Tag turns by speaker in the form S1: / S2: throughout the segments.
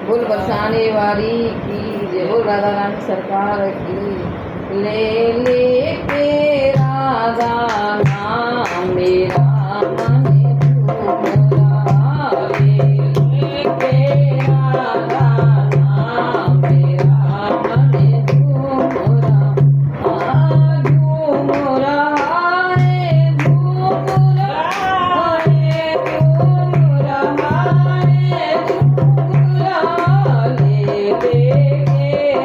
S1: बोल बरसाने वाली की जय, बोल राधा रानी सरकार की। ले के राधा नाम मेरा मन झूमरा, लेके राधा नाम मेरा मन झूमरा। झूमरा रे झूमरा रे झूमरा रे झूमरा, ले के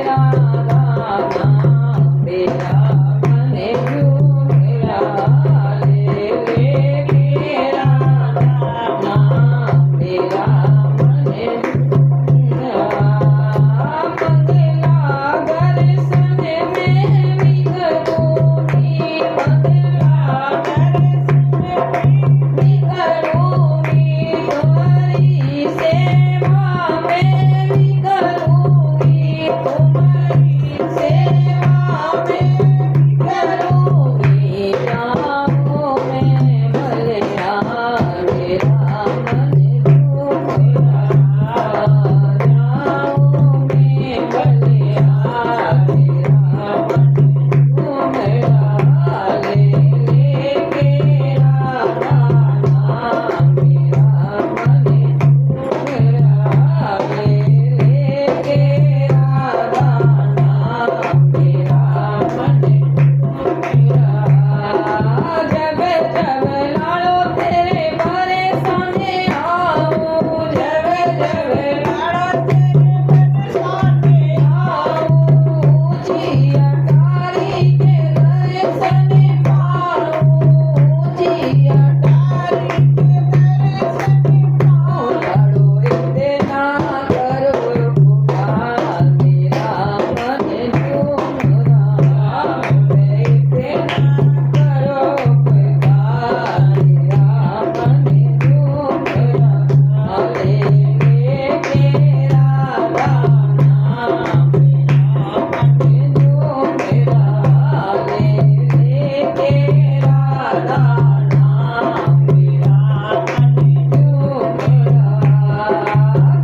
S1: राधा नाम मेरा मन झूमरा, ले के राधा नाम मेरा मन झूमरा। मंगला दर्शन में विकरूंगी, मंगला दर्शन में विकरूंगी, तुम्हारी सेवा में विकरूंगी, तुम्हारी सेवा में विकरूंगी। जाऊं मैं भलिया मेरा मन झूमरा, जाऊं मैं भलिया मेरा मन झूमरा, ले के राधा नाम मेरा मन झूमरा, ले के राधा नाम मेरा मन झूमरा। जब जब लाड़ो तेरे बारे सामने आऊं, जब जब लाड़ो तेरे बारे सामने आऊं, जिया तारी के दर्शन पाऊं, जिया तारी के दर्शन पाऊं। लाड़ो इतना करो पुकार मेरा मन झूमरा, इतना करो पुकार मेरा मन झूमरा, ले के राधा नाम मेरा मन झूमरा, ले के राधा नाम मेरा मन झूमरा।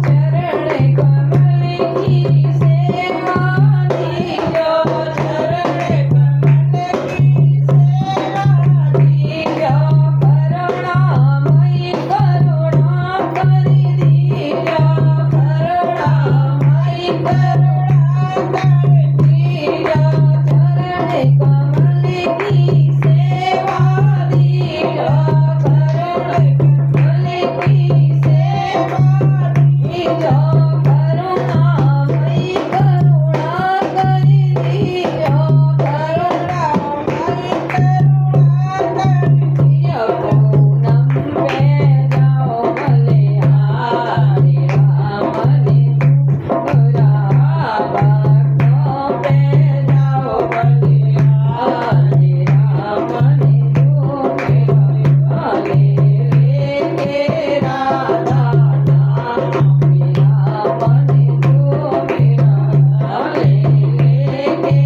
S1: चरण कमल की सेवा दीजो, चरण कमल की सेवा दीजो, करुणामयी करुणा कर दीजो, करुणामयी करुणा कर दीजो। चरण कमल की सेवा दीजो, चरण कमल की सेवा दीजो, करुणामयी करुणा कर दीजो, करुणामयी करुणा कर दीजो। पूनम पे जाओ बलिहारी राम ने झूमरा, भक्तों पे जाओ बलिहारी राम ने झूमरा, ले के राधा नाम मेरा मन झूमरा, ले के